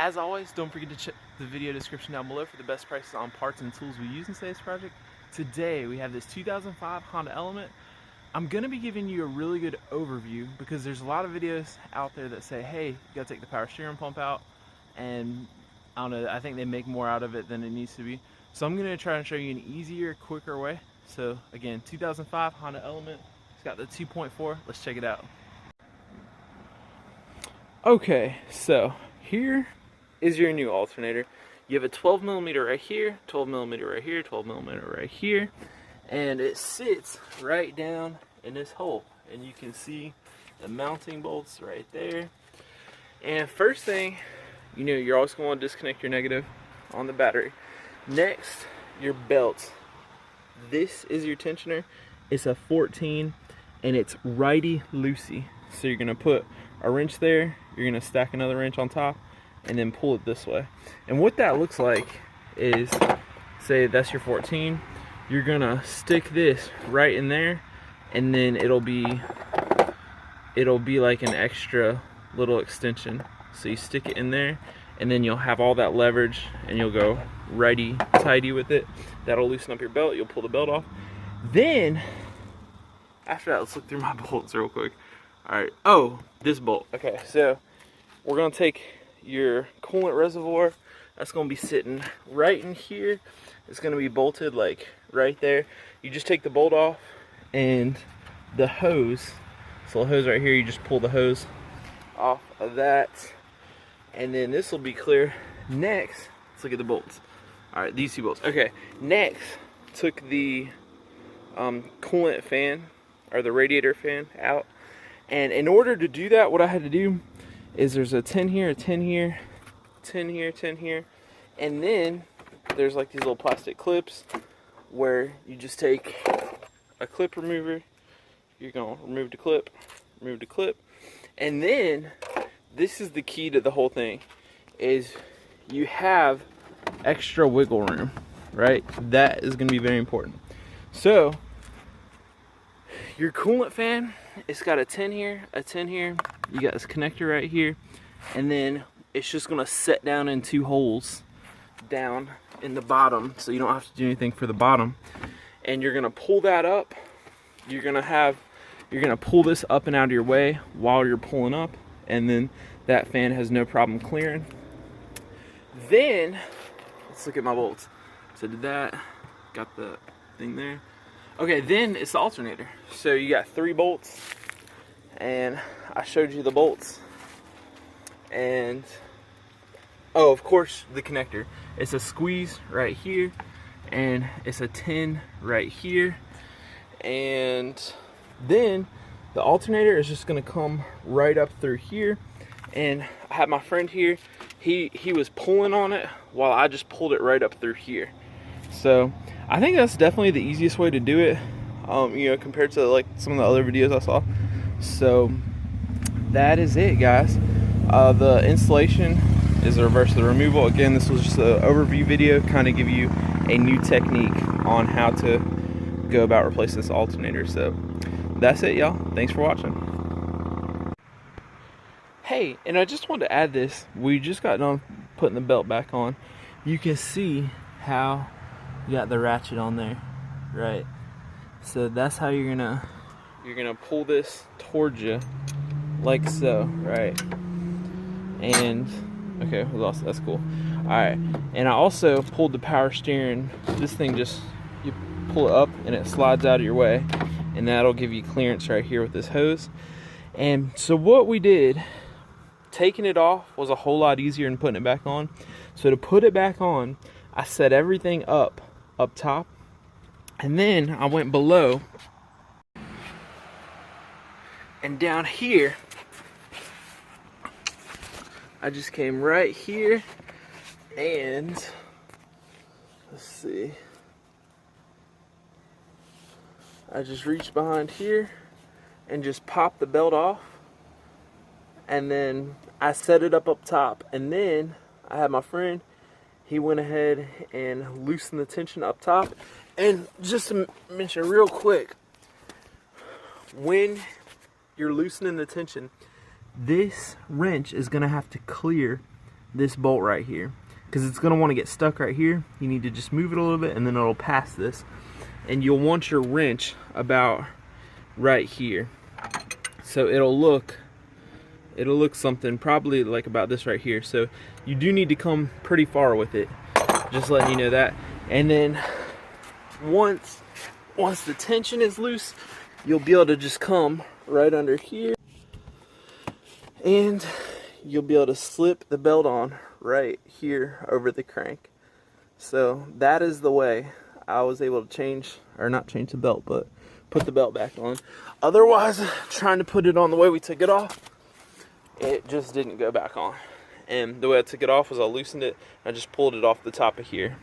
As always, don't forget to check the video description down below for the best prices on parts and tools we use in today's project. Today we have this 2005 Honda Element. I'm going to be giving you a really good overview because there's a lot of videos out there that say, hey, you got to take the power steering pump out, and I don't know, I think they make more out of it than it needs to be. So I'm going to try and show you an easier, quicker way. So again, 2005 Honda Element. It's got the 2.4. Let's check it out. Okay, so here is your new alternator. You have a 12mm right here, 12mm right here, 12mm right here, and it sits right down in this hole. And you can see the mounting bolts right there. And first thing, you know, you're always going to disconnect your negative on the battery. Next, your belt. This is your tensioner. It's a 14 and it's righty-loosey. So you're gonna put a wrench there, you're gonna stack another wrench on top, and then pull it this way. And what that looks like is, say that's your 14, you're gonna stick this right in there, and then it'll be like an extra little extension. So you stick it in there, and then you'll have all that leverage, and you'll go righty-tighty with it. That'll loosen up your belt, you'll pull the belt off. Then, after that, let's look through my bolts real quick. Alright, oh, this bolt. Okay, so we're going to take your coolant reservoir. That's going to be sitting right in here. It's going to be bolted like right there. You just take the bolt off, and the hose, this little hose right here, you just pull the hose off of that, and then this will be clear. Next, let's look at the bolts. Alright, these two bolts. Okay, next, took the coolant fan, or the radiator fan, out. And in order to do that, what I had to do is there's a 10 here, a 10 here, 10 here, 10 here, and then there's like these little plastic clips where you just take a clip remover, you're going to remove the clip, and then this is the key to the whole thing, is you have extra wiggle room, right? That is going to be very important. So your coolant fan, it's got a 10 here, a 10 here, you got this connector right here, and then it's just going to set down in two holes down in the bottom, so you don't have to do anything for the bottom. And you're going to pull that up, you're going to pull this up and out of your way while you're pulling up, and then that fan has no problem clearing. Then, let's look at my bolts. So did that, got the thing there. Okay, then it's the alternator. So you got 3 bolts, and I showed you the bolts. And, oh, of course, the connector. It's a squeeze right here, and it's a 10 right here. And then the alternator is just gonna come right up through here. And I had my friend here, he was pulling on it while I just pulled it right up through here. So I think that's definitely the easiest way to do it, you know, compared to like some of the other videos I saw. So that is it, guys. The installation is the reverse of the removal. Again, this was just an overview video, kind of give you a new technique on how to go about replacing this alternator. So that's it, y'all. Thanks for watching. Hey, and I just wanted to add this. We just got done putting the belt back on. You can see how you got the ratchet on there, right? So that's how you're gonna pull this towards you, like so, right? And okay, that's cool. All right, and I also pulled the power steering. This thing just, you pull it up and it slides out of your way, and that'll give you clearance right here with this hose. And so what we did, taking it off was a whole lot easier than putting it back on. So to put it back on, I set everything up top, and then I went below, and down here I just came right here, and let's see, I just reached behind here and just popped the belt off, and then I set it up top, and then I had my friend, he went ahead and loosened the tension up top. And just to mention real quick, when you're loosening the tension, this wrench is going to have to clear this bolt right here, because it's going to want to get stuck right here. You need to just move it a little bit, and then it'll pass this, and you'll want your wrench about right here. So it'll look something probably like about this right here. So you do need to come pretty far with it, just letting you know that. And then once the tension is loose, you'll be able to just come right under here, and you'll be able to slip the belt on right here over the crank. So that is the way I was able to change, or not change the belt, but put the belt back on. Otherwise, trying to put it on the way we took it off, it just didn't go back on. And the way I took it off was I loosened it, I just pulled it off the top of here.